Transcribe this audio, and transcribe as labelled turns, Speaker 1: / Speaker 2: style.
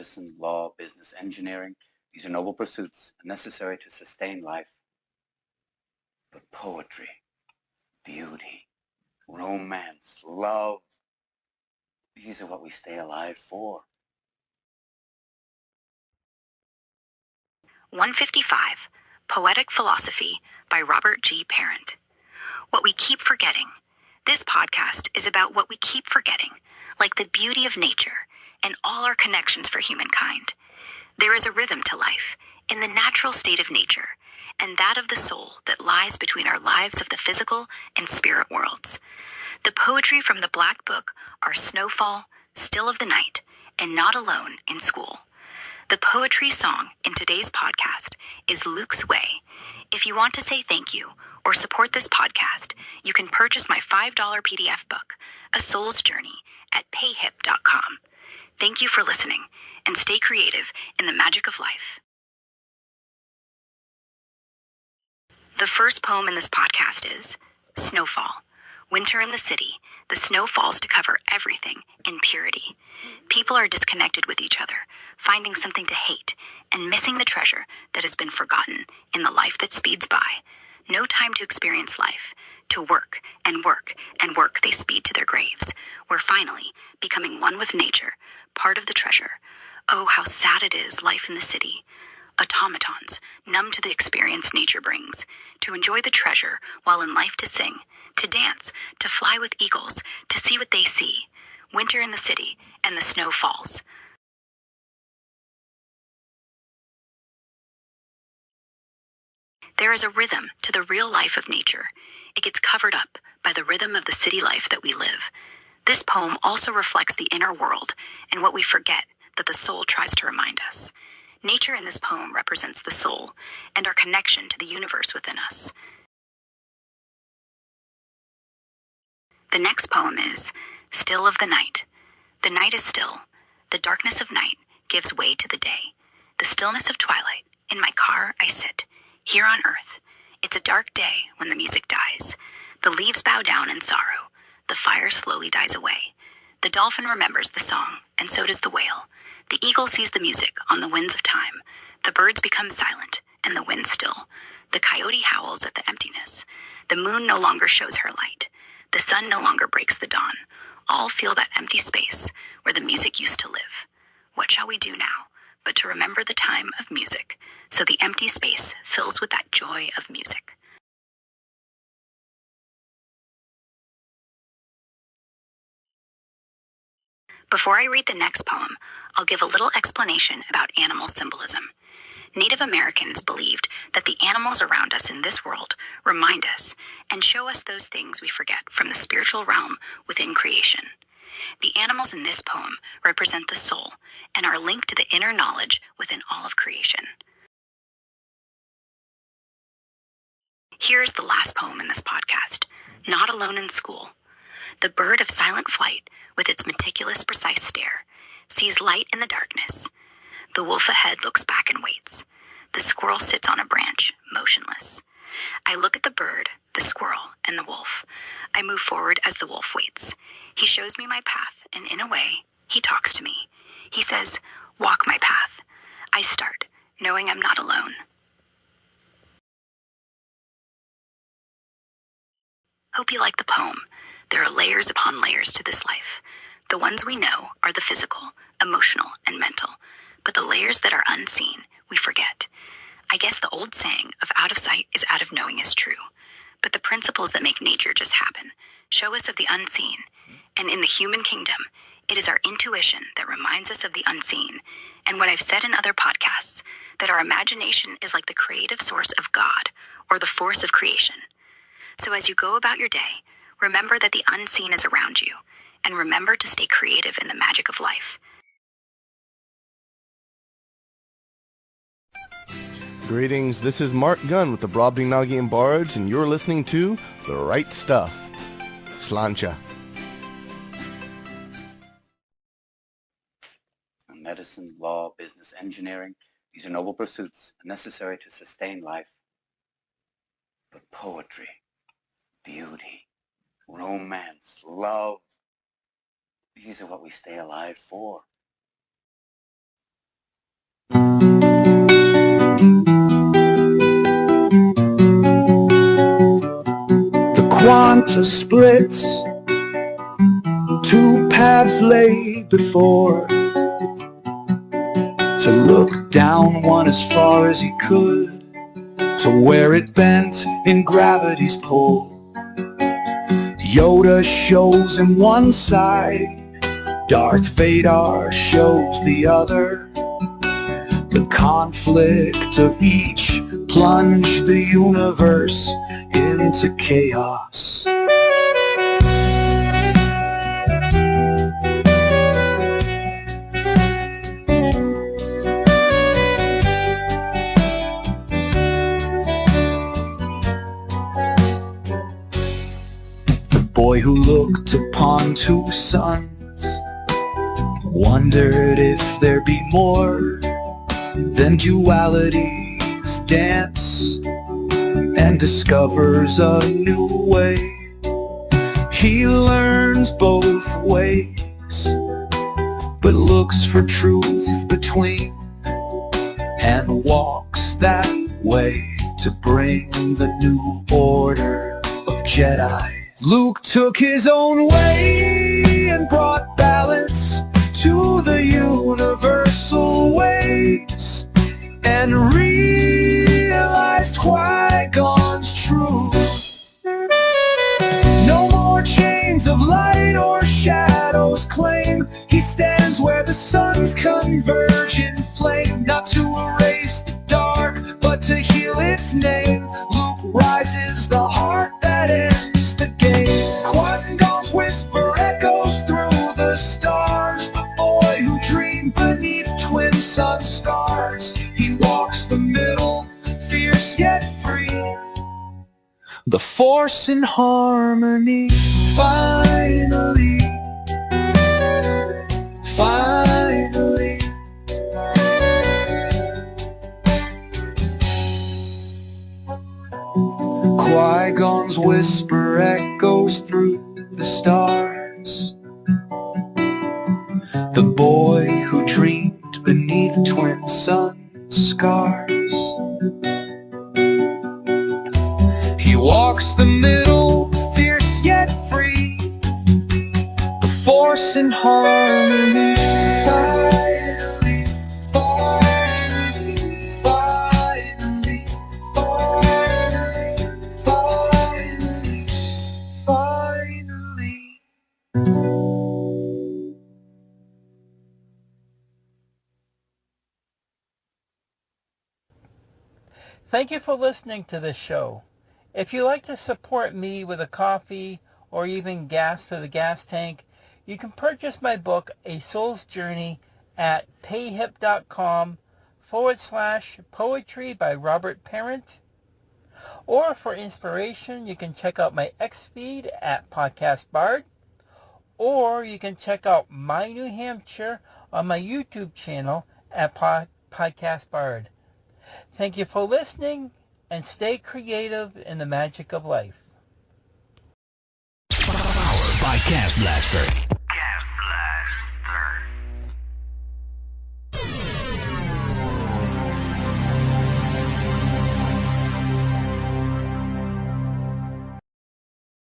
Speaker 1: medicine, law, business, engineering, these are noble pursuits necessary to sustain life. But poetry, beauty, romance, love, these are what we stay alive for.
Speaker 2: 155, Poetic Philosophy by Robert G. Parent. What we keep forgetting. This podcast is about what we keep forgetting, like the beauty of nature and all our connections for humankind. There is a rhythm to life in the natural state of nature and that of the soul that lies between our lives of the physical and spirit worlds. The poetry from the Black Book are Snowfall, Still of the Night, and Not Alone in School. The poetry song in today's podcast is Luke's Way. If you want to say thank you or support this podcast, you can purchase my $5 PDF book, A Soul's Journey, at payhip.com. Thank you for listening, and stay creative in the magic of life. The first poem in this podcast is Snowfall. Winter in the city, the snow falls to cover everything in purity. People are disconnected with each other, finding something to hate, and missing the treasure that has been forgotten in the life that speeds by. No time to experience life. To work and work and work they speed to their graves, where finally, becoming one with nature, part of the treasure. Oh, how sad it is, life in the city. Automatons, numb to the experience nature brings, to enjoy the treasure while in life to sing, to dance, to fly with eagles, to see what they see. Winter in the city, and the snow falls. There is a rhythm to the real life of nature. It gets covered up by the rhythm of the city life that we live. This poem also reflects the inner world and what we forget that the soul tries to remind us. Nature in this poem represents the soul and our connection to the universe within us. The next poem is Still of the Night. The night is still. The darkness of night gives way to the day. The stillness of twilight. In my car I sit, here on earth. It's a dark day when the music dies. The leaves bow down in sorrow. The fire slowly dies away. The dolphin remembers the song, and so does the whale. The eagle sees the music on the winds of time. The birds become silent, and the wind still. The coyote howls at the emptiness. The moon no longer shows her light. The sun no longer breaks the dawn. All feel that empty space where the music used to live. What shall we do now but to remember the time of music, so the empty space fills with that joy of music? Before I read the next poem, I'll give a little explanation about animal symbolism. Native Americans believed that the animals around us in this world remind us and show us those things we forget from the spiritual realm within creation. The animals in this poem represent the soul and are linked to the inner knowledge within all of creation. Here is the last poem in this podcast, Not Alone in School. The bird of silent flight, with its meticulous, precise stare, sees light in the darkness. The wolf ahead looks back and waits. The squirrel sits on a branch, motionless. I look at the bird, the squirrel, and the wolf. I move forward as the wolf waits. He shows me my path, and in a way, he talks to me. He says, "Walk my path." I start, knowing I'm not alone. Hope you like the poem. There are layers upon layers to this life. The ones we know are the physical, emotional, and mental. But the layers that are unseen, we forget. I guess the old saying of out of sight is out of knowing is true. But the principles that make nature just happen show us of the unseen. And in the human kingdom, it is our intuition that reminds us of the unseen. And what I've said in other podcasts, that our imagination is like the creative source of God, or the force of creation. So as you go about your day, remember that the unseen is around you, and remember to stay creative in the magic of life.
Speaker 3: Greetings, this is Mark Gunn with the Brobdingnagian Bards, and you're listening to The Right Stuff. Slancha.
Speaker 1: Medicine, law, business, engineering, these are noble pursuits necessary to sustain life. But poetry, beauty, romance, love, these are what we stay alive for.
Speaker 4: to split. Two paths lay before, to look down one as far as he could, to where it bent in gravity's pull. Yoda shows him one side, Darth Vader shows the other. The conflict of each plunged the universe into chaos. The boy who looked upon two suns wondered if there be more than duality's dance, and discovers a new way. He learns both ways, but looks for truth between, and walks that way to bring the new order of Jedi. Luke took his own way and brought balance to the universal ways, and realized Qui-Gon's truth. No more chains of light or shadows claim he stands where the suns converge in flame, not to erase the dark, but to heal its name. Luke rises the heart that ends the game. Qui-Gon's whisper echoes through the stars, the boy who dreamed beneath twin sun stars. He walks the middle, fierce yet free, the force in harmony. Finally, finally, Qui-Gon's whisper echoes through the stars. The boy who dreamed beneath twin sun scars. He walks the middle, fierce yet free, the force in harmony. Finally, finally, finally, finally, finally, finally.
Speaker 5: Thank you for listening to this show. If you'd like to support me with a coffee or even gas for the gas tank, you can purchase my book, A Soul's Journey, at payhip.com/poetry by Robert Parent. Or for inspiration, you can check out my X feed at podcastbard. Or you can check out My New Hampshire on my YouTube channel at podcastbard. Thank you for listening, and stay creative in the magic of life.
Speaker 6: Powered by Cast Blaster.